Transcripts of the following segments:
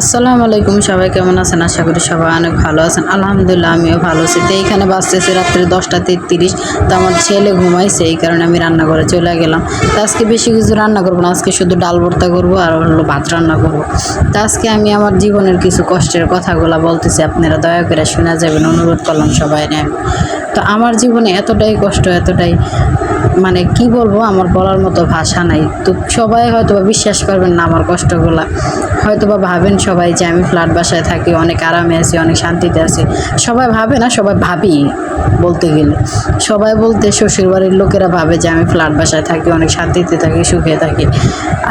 আসসালামু আলাইকুম, সবাই কেমন আছেন? আশা করি সবাই অনেক ভালো আছেন। আলহামদুলিল্লাহ আমিও ভালো আছি। তো এইখানে বাজতেছে রাত্রে 10:33। তো আমার ছেলে ঘুমাইছে, এই কারণে আমি রান্নাঘরে চলে গেলাম। তো আজকে বেশি কিছু রান্না করবো না, আজকে শুধু ডাল ভর্তা করবো আর হলো ভাত রান্না করবো। তো আজকে আমি আমার জীবনের কিছু কষ্টের কথাগুলো বলতেছি, আপনারা দয়া করে শোনা যাবেন, অনুরোধ করলাম সবাই নিয়ে। তো আমার জীবনে এতটাই কষ্ট, এতটাই মানে কি বলবো, আমার বলার মতো ভাষা নাই। তো সবাই হয়তো বা বিশ্বাস করবেন না আমার কষ্টগুলা, হয়তো বা ভাবেন সবাই যে আমি ফ্ল্যাট বাসায় থাকি, অনেক আরামে আছি, অনেক শান্তিতে আছি। সবাই ভাবে না, সবাই ভাবি বলতে গেলে সবাই বলতে শ্বশুরবাড়ির লোকেরা ভাবে যে আমি ফ্ল্যাট বাসায় থাকি, অনেক শান্তিতে থাকি, সুখে থাকি।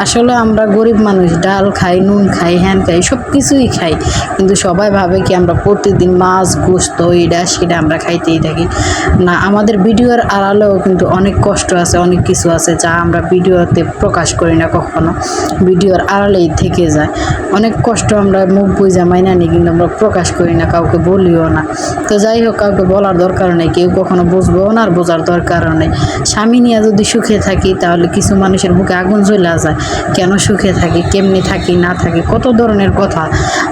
আসলে আমরা গরিব মানুষ, ডাল খাই, নুন খাই, হ্যান খাই, সব কিছুই খাই, কিন্তু সবাই ভাবে কি আমরা প্রতিদিন মাছ গোস্ত এটা সেটা আমরা খাইতেই থাকি। না, আমাদের ভিডিওর আড়ালেও কিন্তু অনেক কষ্ট আছে, অনেক কিছু আছে যা আমরা ভিডিওতে প্রকাশ করি না, কখনো ভিডিওর আড়ালেই থেকে যায়। অনেক কষ্ট আমরা মুখ বুঝা মাইনা নিই, কিন্তু আমরা প্রকাশ করি না, কাউকে বলিও না। তো যাই হোক, কাউকে বলার দরকার নেই, কেউ কখনো বুঝবেও না আর বোঝার দরকারও নেই। স্বামী নিয়ে যদি সুখে থাকি, তাহলে কিছু মানুষের বুকে আগুন জ্বলে যায়, কেন সুখে থাকি, কেমনি থাকি না থাকি, কত ধরনের কথা।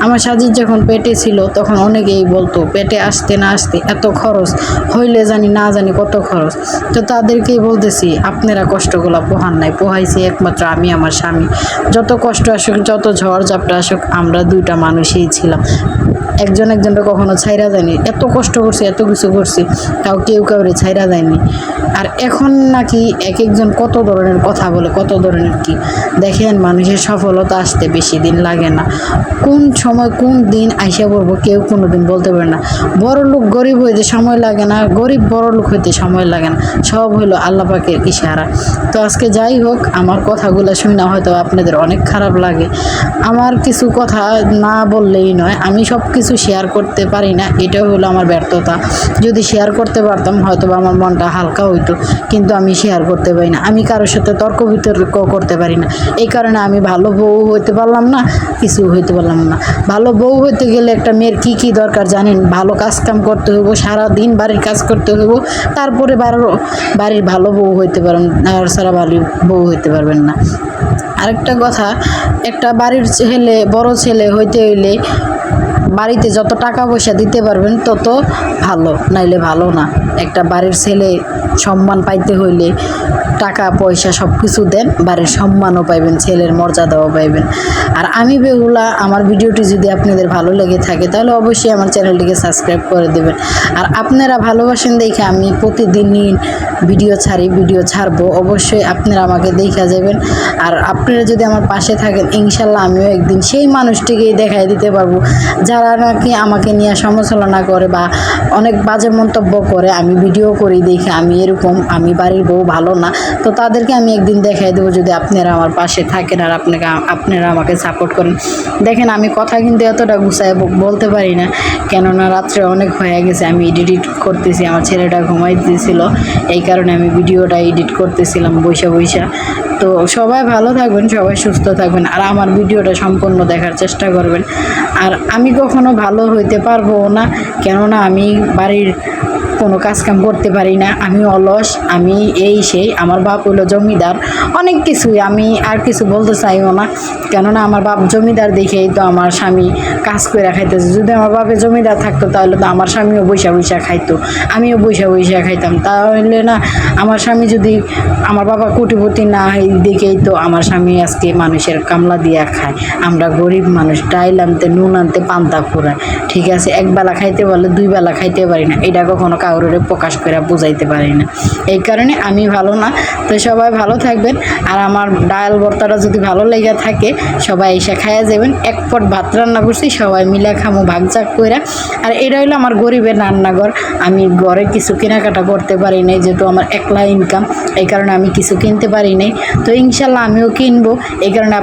আমার সাজিদ যখন পেটে ছিল তখন অনেকেই বলতো পেটে আসতে না আসতে এত খরচ, হইলে জানি না জানি কত খরচ। তো তাদেরকেই বলতেছি, আপনারা কষ্টগুলো পোহান নাই, পোহাইছি একমাত্র আমি, আমার স্বামী। যত কষ্ট আসুক, যত ঝড় ঝাপটা আসুক, আমরা দুইটা মানুষই ছিলাম, একজনটা কখনো ছাইরা যায়নি। এত কষ্ট করছি, এত কিছু করছি, তাও কেউ কাউরে ছাইরা যায়নি। আর এখন নাকি এক একজন কত ধরনের কথা বলে, কত ধরনের কি। দেখেন, মানুষের সফলতা আসতে বেশি দিন লাগে না, কোন সময় কোন দিন আইসা পড়বো কেউ কোনো দিন বলতে পারে না। বড় লোক গরিব হইতে সময় লাগে না, গরিব বড় লোক হইতে সময় লাগে না, সব হইলো আল্লাহ পাকের ইশারা। তো আজকে যাই হোক, আমার কথাগুলো শুনে হয়তো আপনাদের অনেক খারাপ লাগে। আমার কিছু কথা না বললেই নয়, আমি সব কিছু শেয়ার করতে পারি না, এটাও হলো আমার ব্যর্থতা। যদি শেয়ার করতে পারতাম হয়তো আমার মনটা হালকা হইতো, কিন্তু আমি শেয়ার করতে পারি না। আমি কারোর সাথে তর্ক বিতর্ক করতে পারি না, এই কারণে আমি ভালো বউ হইতে পারলাম না, কিছু হইতে পারলাম না। ভালো বউ হইতে গেলে একটা মেয়ের কি কি দরকার জানেন? ভালো কাজ কাম করতে হইব, সারাদিন বাড়ির কাজ করতে হইব, তারপরে বাড়ির ভালো বউ হইতে পারেন, আর সারা ভালো বউ হইতে পারবেন না। আরেকটা কথা, একটা বাড়ির ছেলে, বড় ছেলে হইতে হইলে বাড়িতে যত টাকা পয়সা দিতে পারবেন তত ভালো, নাইলে ভালো না। একটা বাড়ির ছেলে সম্মান পাইতে হইলে টাকা পয়সা সব কিছু দেন, বাড়ির সম্মানও পাইবেন, ছেলের মর্যাদাও পাইবেন। আর আমি বেহুলা, আমার ভিডিওটি যদি আপনাদের ভালো লেগে থাকে তাহলে অবশ্যই আমার চ্যানেলটিকে সাবস্ক্রাইব করে দেবেন। আর আপনারা ভালোবাসেন দেখে আমি প্রতিদিনই ভিডিও ছাড়বো, অবশ্যই আপনারা আমাকে দেখা যাবেন। আর আপনারা যদি আমার পাশে থাকেন, ইনশাল্লাহ আমিও একদিন সেই মানুষটিকেই দেখাই দিতে পারবো যারা নাকি আমাকে নিয়ে সমালোচনা করে বা অনেক বাজে মন্তব্য করে। আমি ভিডিও করি দেখে আমি এরকম, আমি বাড়ির বউ ভালো না, তো তাদেরকে আমি একদিন দেখাই দেবো, যদি আপনারা আমার পাশে থাকেন আর আপনারা আমাকে সাপোর্ট করেন। দেখেন, আমি কথা কিন্তু এতটা গুছায় বলতে পারি না, কেননা রাত্রে অনেক হয়ে গেছে, আমি এডিট করতেছি, আমার ছেলেটা ঘুমাই দিয়েছিল, এই কারণে আমি ভিডিওটা এডিট করতেছিলাম বইসা। তো সবাই ভালো থাকবেন, সবাই সুস্থ থাকবেন, আর আমার ভিডিওটা সম্পূর্ণ দেখার চেষ্টা করবেন। আর আমি কখনো ভালো হইতে পারবো না, কেননা আমি বাড়ির কোনো কাজকাম করতে পারি না, আমি অলস, আমি এই সেই। আমার বাপ হলো জমিদার, অনেক কিছুই, আমি আর কিছু বলতে চাইও না, কেননা আমার বাপ জমিদার দেখেই তো আমার স্বামী কাজ করে খাইতেছে। যদি আমার বাপে জমিদার থাকতো তাহলে তো আমার স্বামীও বৈশা খাইতো, আমিও বৈশা খাইতাম। তাহলে না, আমার স্বামী যদি, আমার বাবা কোটিপতি না দেখেই তো আমার স্বামী আজকে মানুষের কামলা দিয়া খায়। আমরা গরিব মানুষ, ডাইল আনতে নুন আনতে পান্তা ফুরায়, ঠিক আছে, একবেলা খাইতে বলে দুই বেলা খাইতে পারি না, এটা কখনো কাউরে প্রকাশ করে বুঝাইতে পারি না, এই কারণে আমি ভালো না। তো সবাই ভালো থাকবেন, আর আমার ডাল ভর্তাটা যদি ভালো লেগে থাকে সবাই এসে খাইয়া যাবেন। এক পট ভাত রান্না করছি, সবাই মিলে খামো ভাগজাগ করে। আর এটা হলো আমার গরিবের রান্নাঘর, আমি ঘরে কিছু কেনাকাটা করতে পারি নাই, যেহেতু আমার একলা ইনকাম, এই কারণে আমি কিছু কিনতে পারি নাই। তো ইনশাল্লাহ আমিও কিনবো, এই কারণে